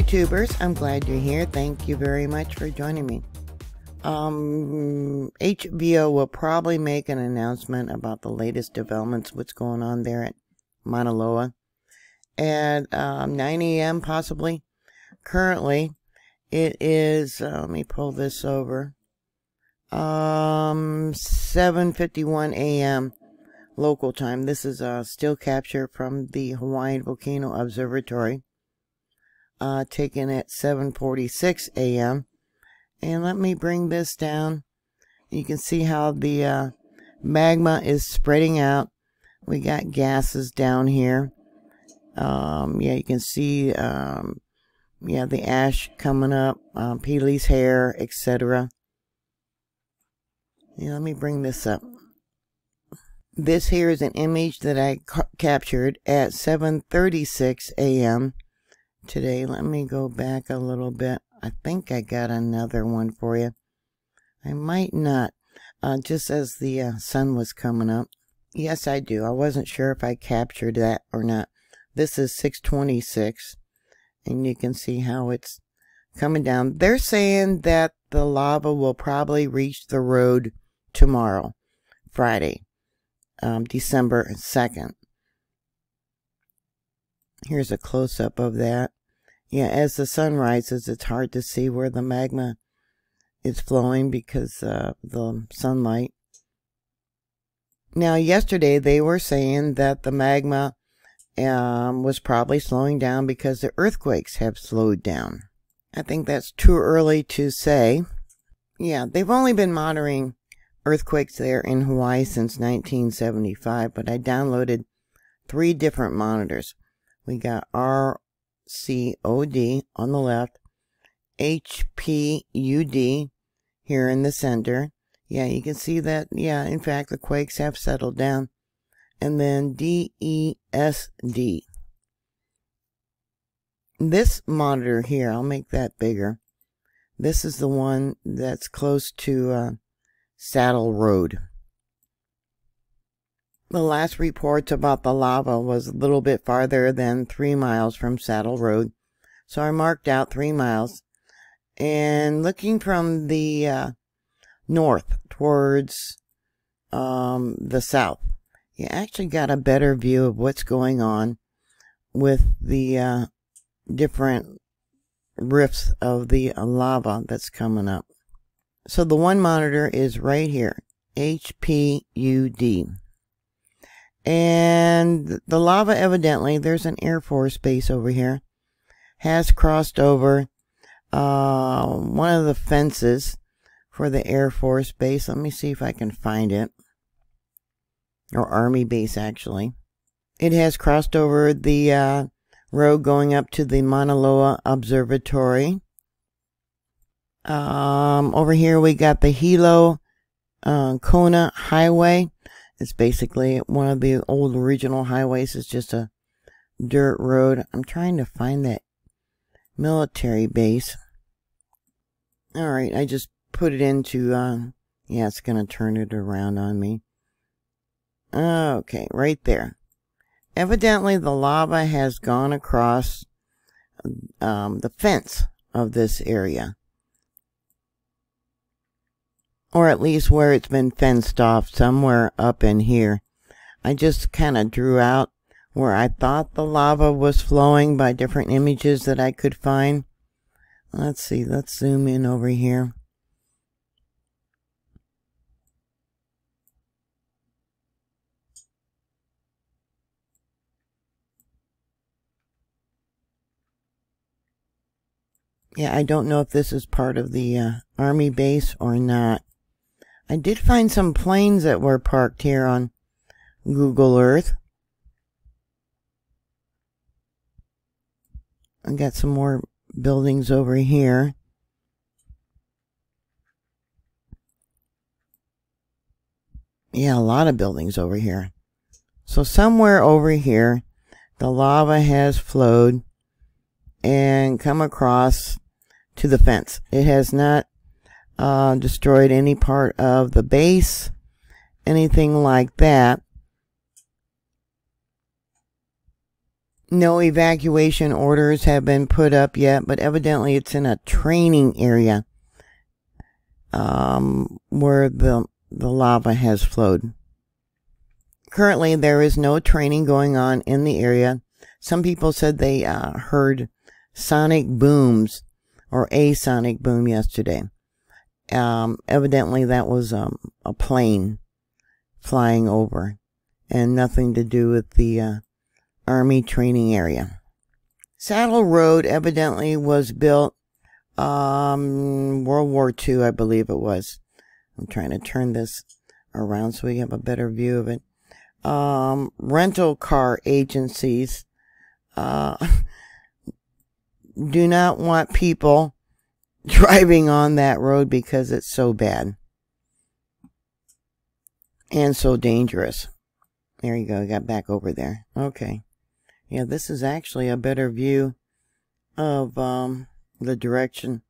YouTubers, I'm glad you're here. Thank you very much for joining me. HBO will probably make an announcement about the latest developments, what's going on there at Mauna Loa at 9 a.m. possibly. Currently, it is, let me pull this over, 7:51 a.m. local time. This is a still capture from the Hawaiian Volcano Observatory, taken at 7:46 a.m. And let me bring this down. You can see how the magma is spreading out. We got gases down here. Yeah, you can see, yeah, the ash coming up, Peely's hair, etc. Yeah, let me bring this up. This here is an image that I captured at 7:36 a.m. today. Let me go back a little bit. I think I got another one for you. I might not, just as the sun was coming up. Yes, I do. I wasn't sure if I captured that or not. This is 6:26, and you can see how it's coming down. They're saying that the lava will probably reach the road tomorrow, Friday, December 2nd. Here's a close-up of that. Yeah, as the sun rises, it's hard to see where the magma is flowing because of the sunlight. Now, yesterday they were saying that the magma was probably slowing down because the earthquakes have slowed down. I think that's too early to say. Yeah, they've only been monitoring earthquakes there in Hawaii since 1975, but I downloaded 3 different monitors. We got RCOD on the left, HPUD here in the center. Yeah, you can see that, yeah, in fact, the quakes have settled down. And then DESD. This monitor here, I'll make that bigger. This is the one that's close to Saddle Road. The last reports about the lava was a little bit farther than 3 miles from Saddle Road. So I marked out 3 miles. And looking from the north towards the south, you actually got a better view of what's going on with the different rifts of the lava that's coming up. So the one monitor is right here, HPUD. And the lava, evidently, there's an Air Force base over here, has crossed over one of the fences for the Air Force base. Let me see if I can find it. Or Army base, actually. It has crossed over the road going up to the Mauna Loa Observatory. Over here we got the Hilo Kona Highway. It's basically one of the old original highways. It's just a dirt road. I'm trying to find that military base. Alright, I just put it into, yeah, it's going to turn it around on me. Okay, right there. Evidently, the lava has gone across the fence of this area. Or at least where it's been fenced off, somewhere up in here. I just kind of drew out where I thought the lava was flowing by different images that I could find. Let's see, let's zoom in over here. Yeah, I don't know if this is part of the Army base or not. I did find some planes that were parked here on Google Earth. I got some more buildings over here. Yeah, a lot of buildings over here. So somewhere over here, the lava has flowed and come across to the fence. It has not destroyed any part of the base, anything like that. No evacuation orders have been put up yet, but evidently it's in a training area where the lava has flowed. Currently, there is no training going on in the area. Some people said they heard sonic booms or a sonic boom yesterday. Evidently, that was a plane flying over and nothing to do with the Army training area. Saddle Road evidently was built World War II, I believe it was. I'm trying to turn this around so we have a better view of it. Rental car agencies do not want people driving on that road because it's so bad and so dangerous. There you go, got back over there. Okay. Yeah, this is actually a better view of the direction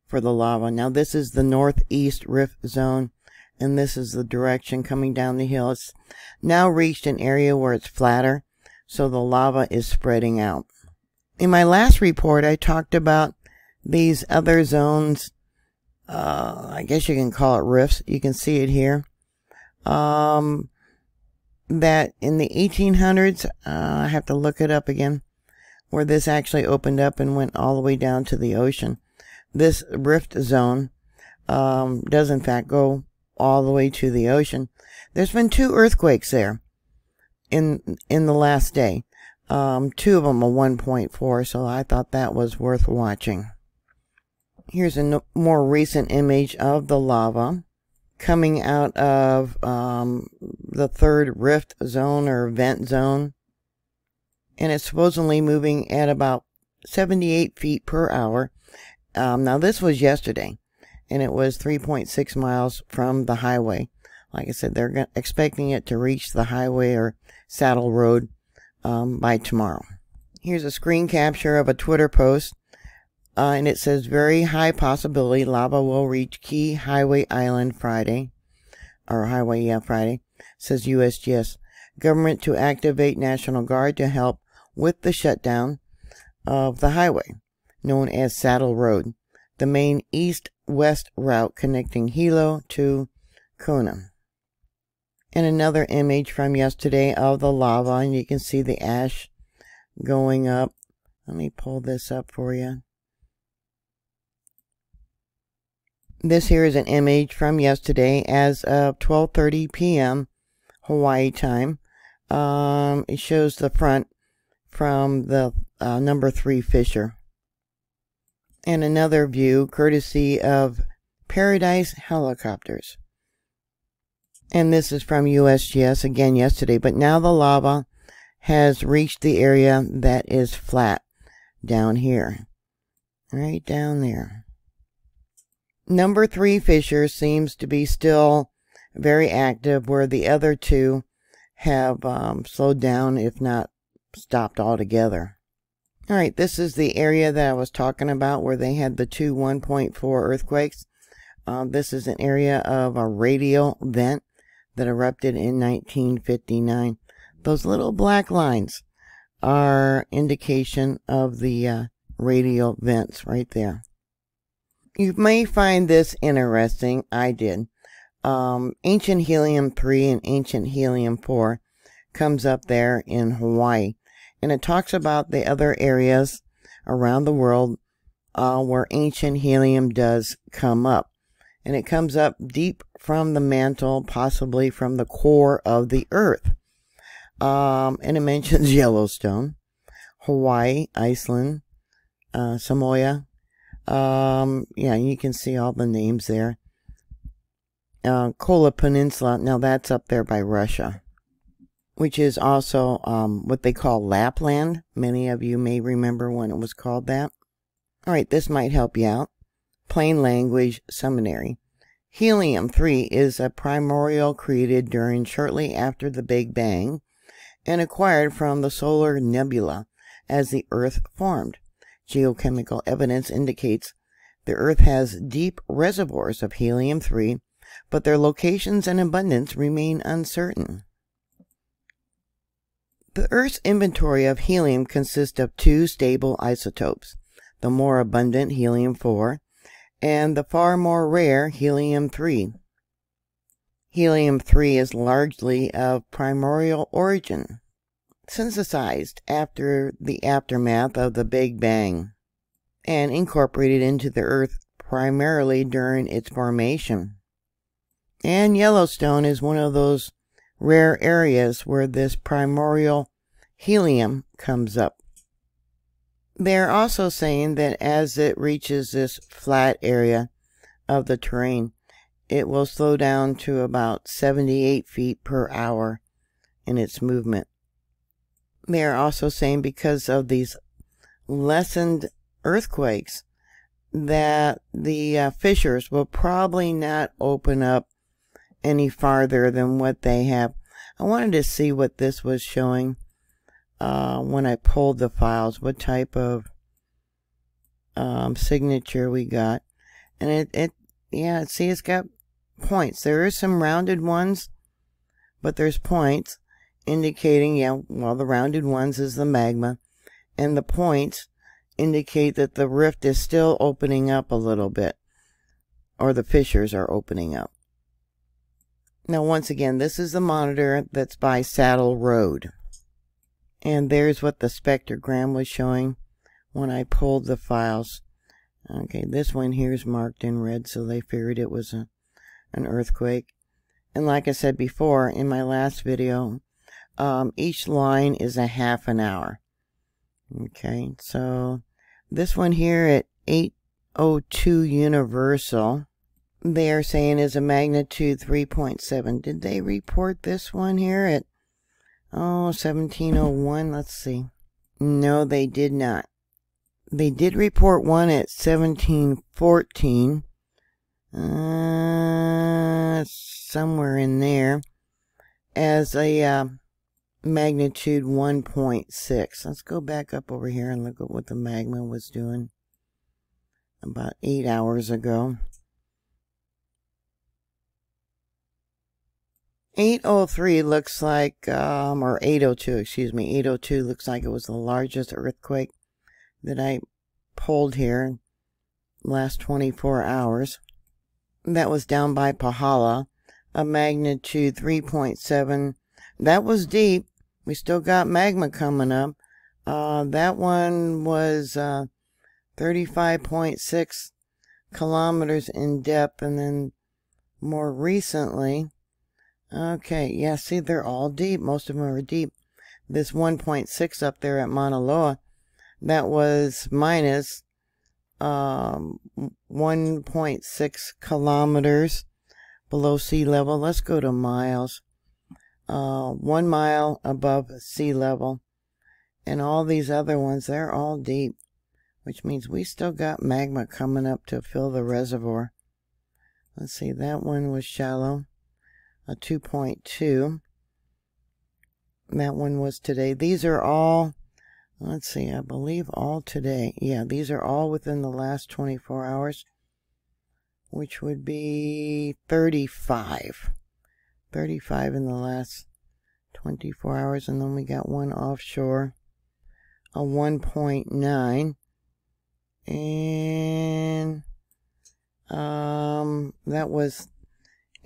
for the lava. Now this is the northeast rift zone, and this is the direction coming down the hill. It's now reached an area where it's flatter, so the lava is spreading out. In my last report, I talked about these other zones. I guess you can call it rifts. You can see it here. That in the 1800s, I have to look it up again, where this actually opened up and went all the way down to the ocean. This rift zone does in fact go all the way to the ocean. There's been 2 earthquakes there in the last day. 2 of them are 1.4, so I thought that was worth watching. Here's a more recent image of the lava coming out of the 3rd rift zone or vent zone, and it's supposedly moving at about 78 feet per hour. Now this was yesterday, and it was 3.6 miles from the highway. Like I said, they're expecting it to reach the highway or Saddle Road by tomorrow. Here's a screen capture of a Twitter post, and it says, very high possibility lava will reach Key Highway Island Friday. Or Highway, yeah, Friday. Says USGS. Government to activate National Guard to help with the shutdown of the highway, known as Saddle Road, the main east-west route connecting Hilo to Kona. And another image from yesterday of the lava, and you can see the ash going up. Let me pull this up for you. This here is an image from yesterday as of 12:30 p.m. Hawaii time. It shows the front from the number 3 Fisher. And another view courtesy of Paradise Helicopters. And this is from USGS again yesterday, but now the lava has reached the area that is flat down here. Right down there. Number 3 Fisher seems to be still very active, where the other 2 have slowed down, if not stopped altogether. Alright, this is the area that I was talking about where they had the 2 1.4 earthquakes. This is an area of a radial vent that erupted in 1959. Those little black lines are indication of the radial vents right there. You may find this interesting. I did. Ancient Helium-3 and Ancient Helium-4 comes up there in Hawaii. And it talks about the other areas around the world where ancient helium does come up. And it comes up deep from the mantle, possibly from the core of the earth. And it mentions Yellowstone, Hawaii, Iceland, Samoa. Yeah, you can see all the names there. Kola Peninsula, now that's up there by Russia, which is also what they call Lapland. Many of you may remember when it was called that. Alright, this might help you out. Plain language seminary. Helium-3 is a primordial created during shortly after the Big Bang and acquired from the solar nebula as the Earth formed. Geochemical evidence indicates the Earth has deep reservoirs of helium-3, but their locations and abundance remain uncertain. The Earth's inventory of helium consists of two stable isotopes, the more abundant helium-4 and the far more rare helium-3. Helium-3 is largely of primordial origin, synthesized after the aftermath of the Big Bang, and incorporated into the Earth primarily during its formation. And Yellowstone is one of those rare areas where this primordial helium comes up. They're also saying that as it reaches this flat area of the terrain, it will slow down to about 78 feet per hour in its movement. They're also saying because of these lessened earthquakes that the fissures will probably not open up any farther than what they have. I wanted to see what this was showing when I pulled the files, what type of signature we got. And see, it's got points. There are some rounded ones, but there's points indicating, the rounded ones is the magma, and the points indicate that the rift is still opening up a little bit, or the fissures are opening up. Now, once again, this is the monitor that's by Saddle Road. And there's what the spectrogram was showing when I pulled the files. Okay, this one here is marked in red, so they figured it was an earthquake. And like I said before in my last video, each line is a half an hour. Okay, so this one here at 8:02 Universal, they are saying is a magnitude 3.7. Did they report this one here at 17:01? Let's see. No, they did not. They did report one at 17:14. Somewhere in there as a magnitude 1.6. Let's go back up over here and look at what the magma was doing about 8 hours ago. 8:03 looks like, or 8:02, excuse me, 8:02 looks like it was the largest earthquake that I pulled here in the last 24 hours. That was down by Pahala, a magnitude 3.7. That was deep. We still got magma coming up. That one was 35.6 kilometers in depth, and then more recently, okay, yeah, see, they're all deep. Most of them are deep. This 1.6 up there at Mauna Loa, that was minus 1.6 kilometers below sea level. Let's go to miles. 1 mile above sea level. And all these other ones, they're all deep, which means we still got magma coming up to fill the reservoir. Let's see, that one was shallow, a 2.2. That one was today. These are all, let's see, I believe all today. Yeah, these are all within the last 24 hours, which would be 35. 35 in the last 24 hours. And then we got one offshore, a 1.9. And that was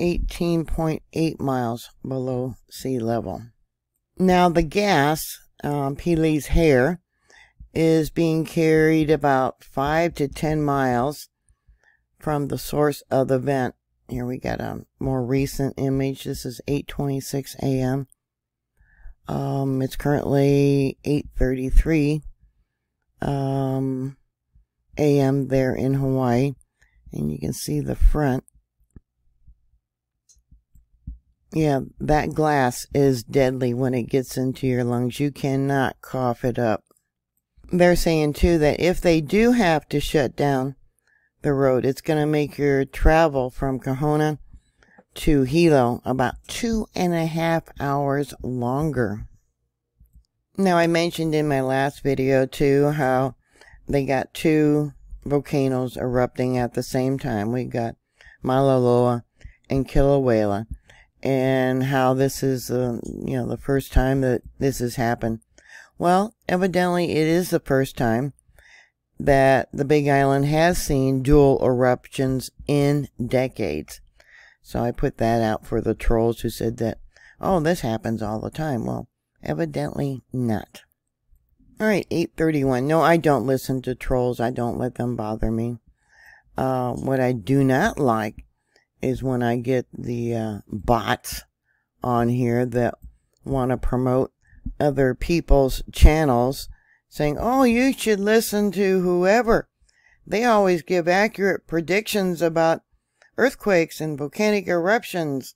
18.8 miles below sea level. Now the gas, Peely's hair, is being carried about 5 to 10 miles from the source of the vent. Here we got a more recent image. This is 8:26 a.m. It's currently 8:33 a.m. there in Hawaii, and you can see the front. Yeah, that glass is deadly when it gets into your lungs. You cannot cough it up. They're saying, too, that if they do have to shut down the road, it's going to make your travel from Kahuna to Hilo about 2.5 hours longer. Now, I mentioned in my last video, too, how they got 2 volcanoes erupting at the same time. We got Mauna Loa and Kilauea. and how this is, the first time that this has happened. Well, evidently it is the first time that the Big Island has seen dual eruptions in decades. So I put that out for the trolls who said that, oh, this happens all the time. Well, evidently not. All right, 8:31. No, I don't listen to trolls. I don't let them bother me. What I do not like is when I get the bots on here that want to promote other people's channels, saying, oh, you should listen to whoever. They always give accurate predictions about earthquakes and volcanic eruptions.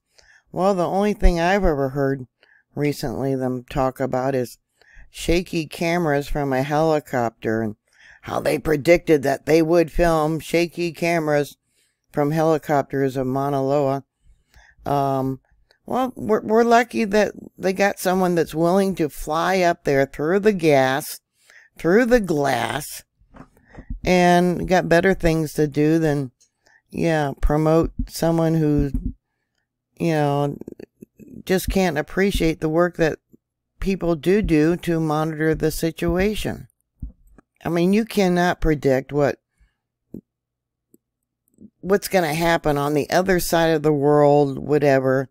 Well, the only thing I've ever heard recently them talk about is shaky cameras from a helicopter, and how they predicted that they would film shaky cameras from helicopters of Mauna Loa. Well, we're lucky that they got someone that's willing to fly up there through the gas, through the glass, and got better things to do than, promote someone who, just can't appreciate the work that people do to monitor the situation. I mean, you cannot predict what's going to happen on the other side of the world, whatever,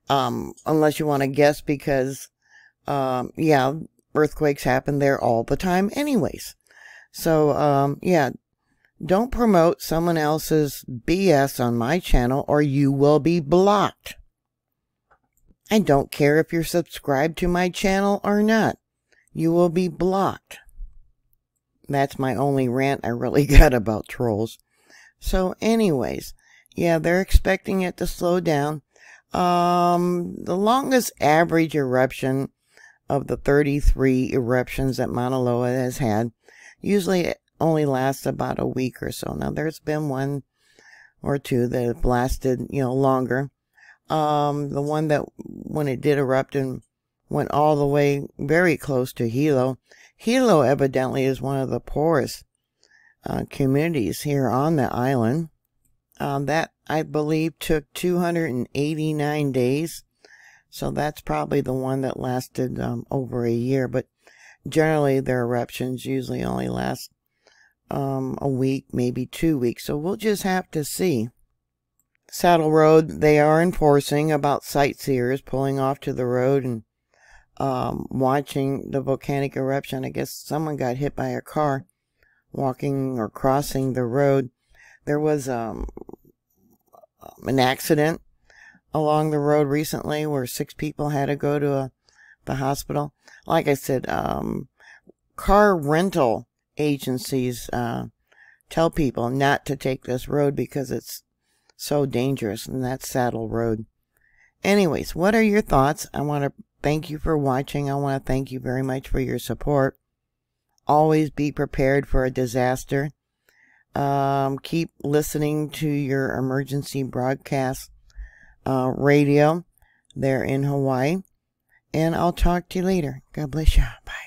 unless you want to guess, because, earthquakes happen there all the time anyways. So, don't promote someone else's BS on my channel or you will be blocked. I don't care if you're subscribed to my channel or not. You will be blocked. That's my only rant I really got about trolls. So anyways, they're expecting it to slow down. The longest average eruption of the 33 eruptions that Mauna Loa has had usually it only lasts about a week or so. Now there's been one or two that have lasted, longer. The one that when it did erupt and went all the way very close to Hilo. Hilo evidently is one of the poorest communities here on the island. That, I believe, took 289 days. So that's probably the one that lasted over a year. But generally, their eruptions usually only last a week, maybe 2 weeks. So we'll just have to see. Saddle Road, they are enforcing about sightseers pulling off to the road and watching the volcanic eruption. I guess someone got hit by a car walking or crossing the road. There was an accident along the road recently where 6 people had to go to the hospital. Like I said, car rental agencies tell people not to take this road because it's so dangerous, and that's Saddle Road. Anyways, what are your thoughts? I want to thank you for watching. I want to thank you very much for your support. Always be prepared for a disaster. Keep listening to your emergency broadcast radio there in Hawaii. And I'll talk to you later. God bless you. Bye.